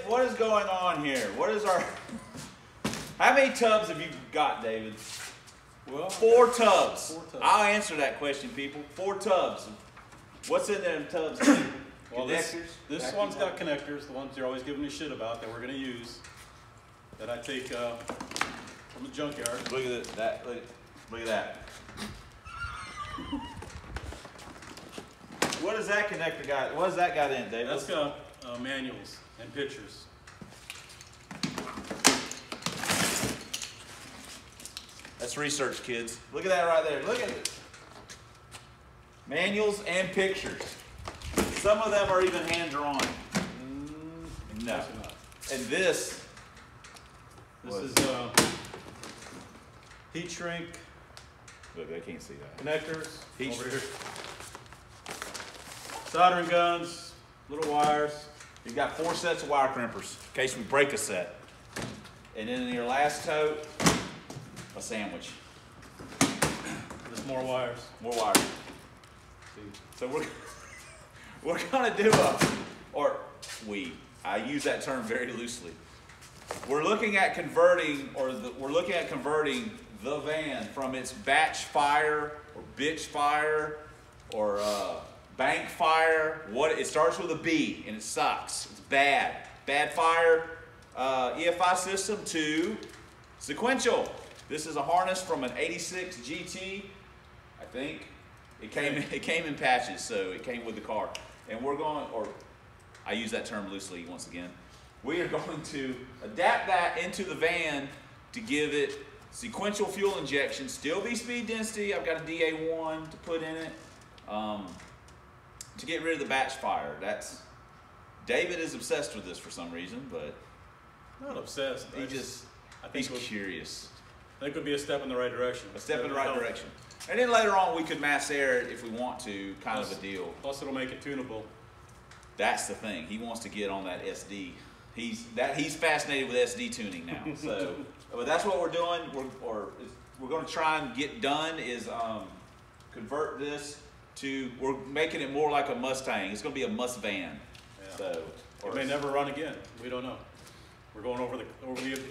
what is going on here? What is our... How many tubs have you got, David? Well, 4 tubs. 4 tubs. I'll answer that question, people. 4 tubs. What's in them tubs? Well, this one's got connectors, the ones you're always giving me shit about that we're going to use, that I take from the junkyard. Look at that. Look at that. What does that connector got? What does that got in it, David? That's got manuals and pictures. That's research, kids. Look at that right there. Look at it. Manuals and pictures. Some of them are even hand-drawn. No. And this is heat shrink. Look, they can't see that. Connectors. Heat over here. Soldering guns, little wires. You've got 4 sets of wire crimpers in case we break a set. And then in your last tote, a sandwich. There's more wires. More wires. So we're gonna do I use that term very loosely. We're looking at converting, the van from its batch fire or bitch fire or bank fire. It starts with a B and it sucks. It's bad. Bad fire EFI system to sequential. This is a harness from an 86 GT, I think. It came in patches, so it came with the car. And we're going, or I use that term loosely once again. We are going to adapt that into the van to give it sequential fuel injection, still be speed density. I've got a DA1 to put in it to get rid of the batch fire. David is obsessed with this for some reason, but not obsessed. He's curious. I think it would be a step in the right direction. A step in the right direction. And then later on, we could mass air it if we want to, kind of a deal. Plus, it'll make it tunable. That's the thing. He wants to get on that SD. He's fascinated with SD tuning now. So, but that's what we're doing. We're going to try and get done is convert this to. We're making it more like a Mustang. It's going to be a Must van. Yeah. So it may never run again. We don't know. We're going over the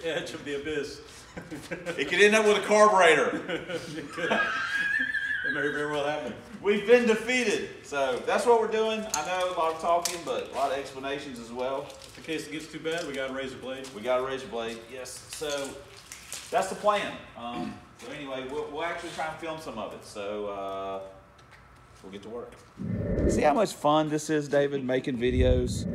edge of the abyss. It could end up with a carburetor. It could. It may very well happen. We've been defeated. So that's what we're doing. I know a lot of talking, but a lot of explanations as well. In case it gets too bad, we got a razor blade. We got a razor blade, yes. So that's the plan. So anyway, we'll actually try and film some of it. So we'll get to work. See how much fun this is, David, making videos?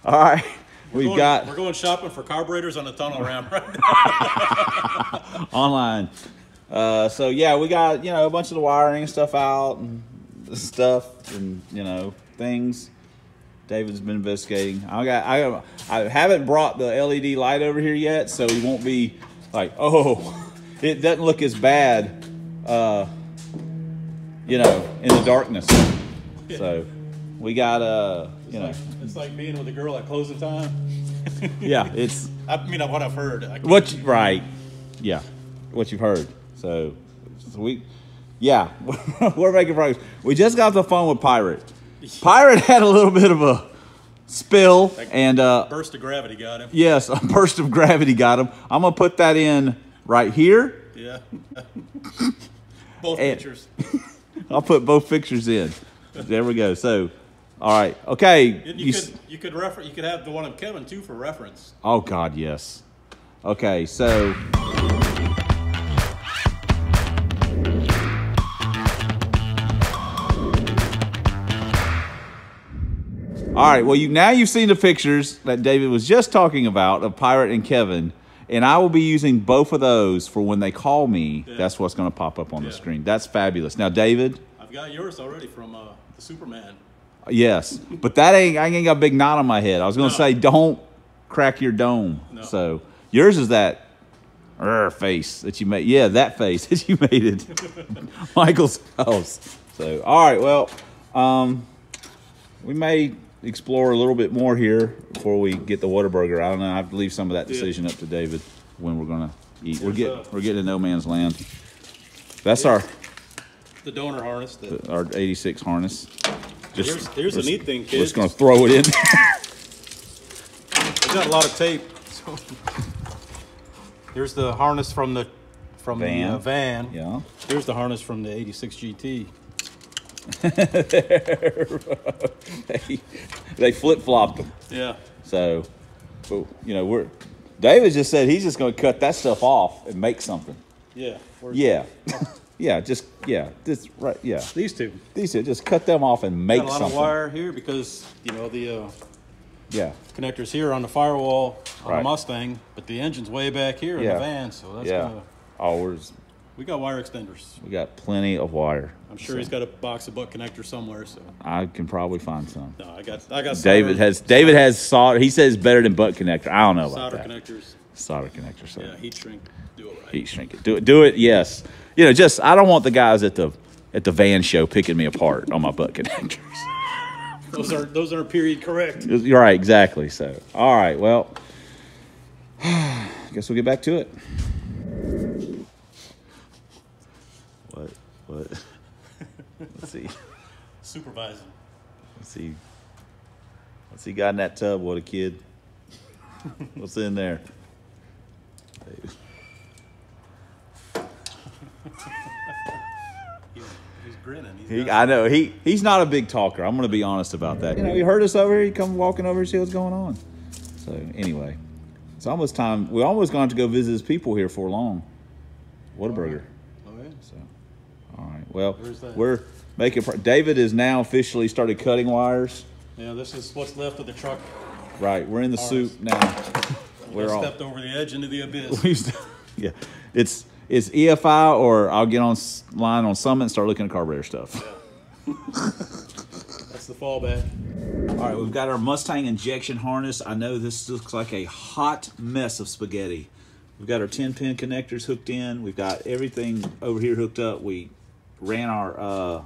All right, we're going shopping for carburetors on the tunnel ramp right now. Online. So yeah, we got a bunch of the wiring and stuff out and stuff and things. David's been investigating. I haven't brought the LED light over here yet, so he won't be like, oh, it doesn't look as bad, in the darkness. Yeah. So we got it's like being with a girl at closing time. Yeah, it's. I mean, what I've heard. Right? Yeah, what you've heard. So we're making progress. We just got off the phone with Pirate. Pirate had a little bit of a spill and burst of gravity got him. Yes, a burst of gravity got him. I'm gonna put that in right here. Yeah. Both pictures. I'll put both pictures in. There we go. So. All right. Okay. You could have the one of Kevin too for reference. Oh God, yes. Okay, so all right. Well, now you've seen the pictures that David was just talking about of Pirate and Kevin, and I will be using both of those for when they call me. Yeah. That's what's going to pop up on the screen. That's fabulous. Now, David, I've got yours already from the Superman. Yes, but I ain't got a big knot on my head. I was going to say, don't crack your dome. No. So yours is that face that you made. Yeah, that face that you made it. Michael's house. So, all right, well, we may explore a little bit more here before we get the Whataburger. I don't know. I have to leave some of that decision up to David when we're going to eat. We're getting to no man's land. That's the donor harness. Our 86 harness. Here's the neat thing, kids. Just gonna throw it in. We got a lot of tape. So. Here's the harness from the van. Yeah. Here's the harness from the 86 GT. They flip-flopped them. Yeah. So, you know, David just said he's just going to cut that stuff off and make something. Yeah. Yeah. This right. Yeah. These two. Just cut them off and make something. Got a lot of wire here because you know the connectors here on the firewall on the Mustang, but the engine's way back here in the van, so that's we got wire extenders. We got plenty of wire. I'm sure he's got a box of butt connectors somewhere, so I can probably find some. No, I got David has solder. He says better than butt connector. I don't know about that. Solder connectors. So. Yeah, heat shrink. Do it right. Heat shrink it. Do it. Yes. You know, just I don't want the guys at the van show picking me apart on my butt connectors. Those aren't period correct. You're right, exactly. So, all right, well, I guess we'll get back to it. What? Let's see. Supervising. Let's see. Got in that tub. What a kid. What's in there? He's grinning. I know. He's not a big talker. I'm going to be honest about that. You know, he heard us over here. He come walking over to see what's going on. So, anyway. It's almost time. We're almost going to go visit his people here for long. Whataburger. Oh, yeah. So, all right. Well, we're making... David has now officially started cutting wires. Yeah, this is what's left of the truck. Right. We're in the soup now. We stepped over the edge into the abyss. Yeah. It's EFI or I'll get online on Summit and start looking at carburetor stuff. Yeah. That's the fallback. All right, we've got our Mustang injection harness. I know this looks like a hot mess of spaghetti. We've got our 10-pin connectors hooked in. We've got everything over here hooked up. We ran our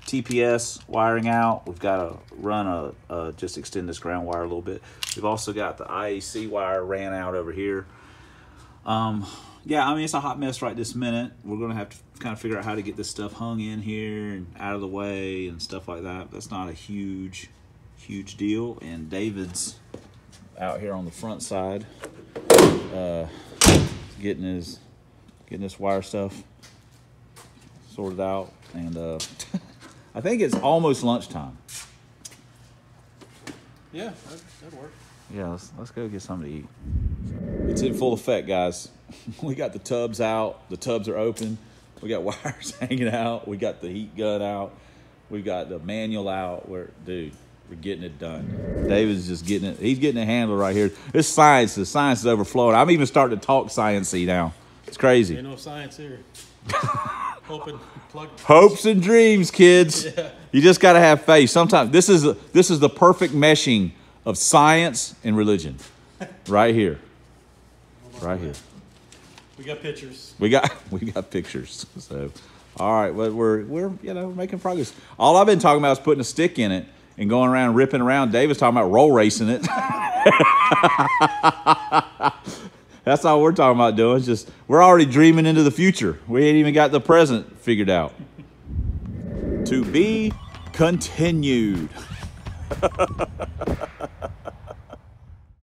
TPS wiring out. We've got to run just extend this ground wire a little bit. We've also got the IAC wire ran out over here. Yeah, I mean, it's a hot mess right this minute. We're going to have to kind of figure out how to get this stuff hung in here and out of the way and stuff like that. That's not a huge deal. And David's out here on the front side getting his wire stuff sorted out. And I think it's almost lunchtime. Yeah, that'd work. Yeah, let's go get something to eat. It's in full effect, guys. We got the tubs out. The tubs are open. We got wires hanging out. We got the heat gun out. We got the manual out. We're getting it done. David's just getting it. He's getting it handled right here. The science is overflowing. I'm even starting to talk science-y now. It's crazy. Ain't no science here. Hopes and dreams, kids. Yeah. You just got to have faith. Sometimes this is the perfect meshing of science and religion, right here. Right here. We got pictures. We got pictures. So, all right, well, we're making progress. All I've been talking about is putting a stick in it and going around ripping around. David's talking about roll racing it. That's all we're talking about doing. It's just we're already dreaming into the future. We ain't even got the present figured out. To be continued.